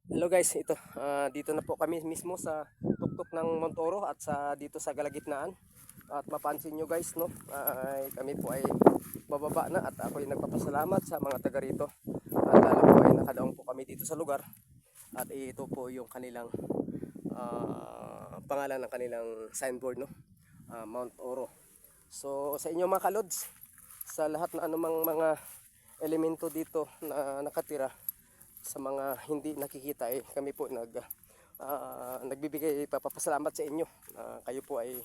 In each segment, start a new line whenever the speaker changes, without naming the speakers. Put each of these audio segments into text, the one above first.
Hello guys, ito dito na po kami mismo sa tuktok ng Montoro at dito sa Galagitnaan. At mapansin nyo guys, no, kami po ay bababa na at ako ay nagpapasalamat sa mga taga rito. At lalo po ay nakadaong po kami dito sa lugar. At ito po yung kanilang pangalan ng kanilang signboard, no, Mount Oro. So sa inyo mga kalods, sa lahat na anumang mga elemento dito na nakatira, sa mga hindi nakikita kami po nagbibigay papasalamat sa inyo. Kayo po ay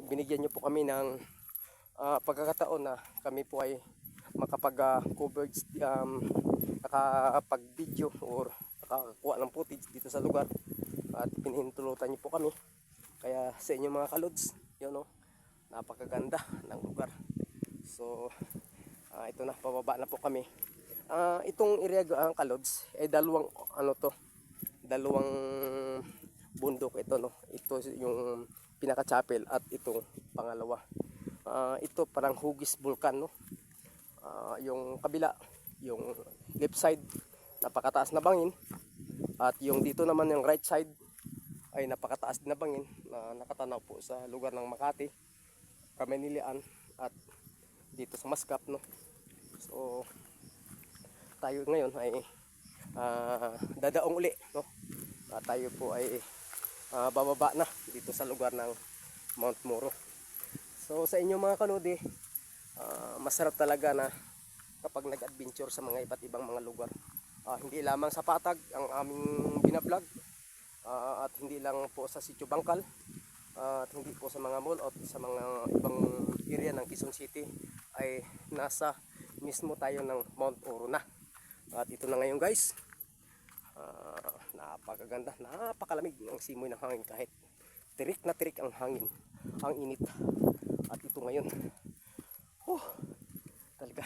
binigyan nyo po kami ng pagkakataon na kami po ay makapag-cover, nakapag video or nakakuha ng footage dito sa lugar at pinahintulutan nyo po kami. Kaya sa inyo mga kalods, yun, no, napakaganda ng lugar. So ito na, pababa na po kami. Itong area ang kalods ay dalawang dalawang bundok ito, no. Ito yung pinaka chapel at itong pangalawa. Ito parang hugis vulkan, no. Yung kabila, yung left side, napakataas na bangin, at yung dito naman yung right side ay napakataas na bangin na nakatanaw po sa lugar ng Makati, Kamanilian at dito sa Mascap, no. So tayo ngayon ay dadaong uli, no. Tayo po ay bababa na dito sa lugar ng Mount Moro. So sa inyo mga kanodi, masarap talaga na kapag nag-adventure sa mga iba't ibang mga lugar. Hindi lamang sa Patag ang aming binablog, at hindi lang po sa Sitio Bangkal, at hindi po sa mga mall at sa mga ibang area ng Quezon City, ay nasa mismo tayo ng Mount Oro na. At ito na ngayon guys, napakaganda, napakalamig ng simoy ng hangin, kahit tirik na tirik ang hangin, ang init. At ito ngayon, talaga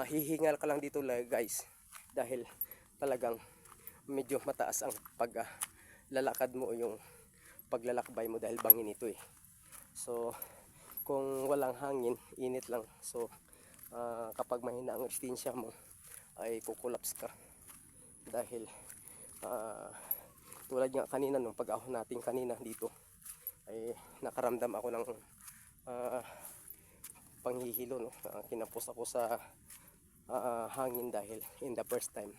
hihingal ka lang dito guys, dahil talagang medyo mataas ang paglalakad mo, yung paglalakbay mo, dahil bangin ito So kung walang hangin, init lang. So kapag mahina ang resistensya mo, ay kukulaps ka, dahil tulad nga kanina nung pag-ahon natin kanina dito, ay nakaramdam ako ng panghihilo, no. Kinapos ako sa hangin, dahil in the first time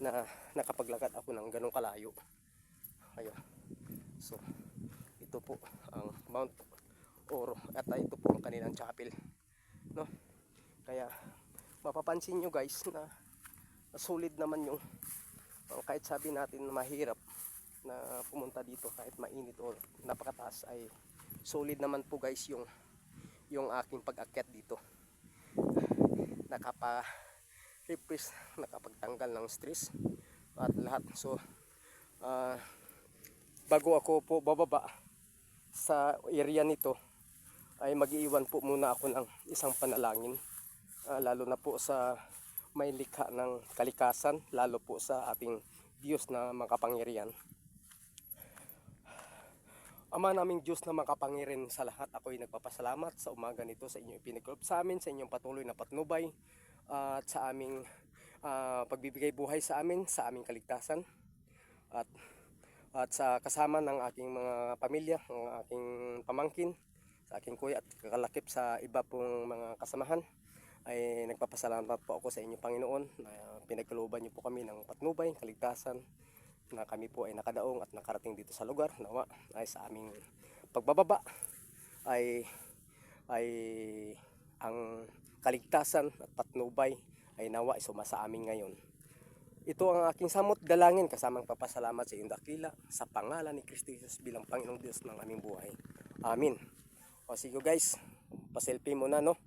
na nakapaglakad ako ng ganong kalayo. Ayun. So ito po ang Mount Oro at ito po ang kanilang chapel, no. Kaya mapapansin nyo guys na solid naman yung kahit sabi natin mahirap na pumunta dito, kahit mainit o napakataas, ay solid naman po guys yung aking pag-akyat dito. Nakapa-refresh, nakapagtanggal ng stress at lahat. So bago ako po bababa sa area nito, ay mag-iwan po muna ako ng isang panalangin, lalo na po sa may likha ng kalikasan, lalo po sa ating Diyos na makapangyarihan. Ama naming Diyos na makapangyarihan sa lahat, ako ay nagpapasalamat sa umaga nito sa inyong ipinagkaloob sa amin, sa inyong patuloy na patnubay, at sa aming pagbibigay buhay sa amin, sa aming kaligtasan, at sa kasama ng aking mga pamilya, ng aking pamangkin, sa aking kuya at kakalakip sa iba pong mga kasamahan. Ay nagpapasalamat po ako sa inyo Panginoon na pinagkalooban niyo po kami ng patnubay, kaligtasan, na kami po ay nakadaong at nakarating dito sa lugar. Nawa ay sa aming pagbababa ay ang kaligtasan at patnubay ay nawa sumasa amin ngayon. Ito ang aking samot dalangin, kasamang papasalamat sa iyong dakila, sa pangalan ni Kristo Jesus bilang Panginoong Diyos ng aming buhay. Amin. O sige guys, pa-selfie muna, no.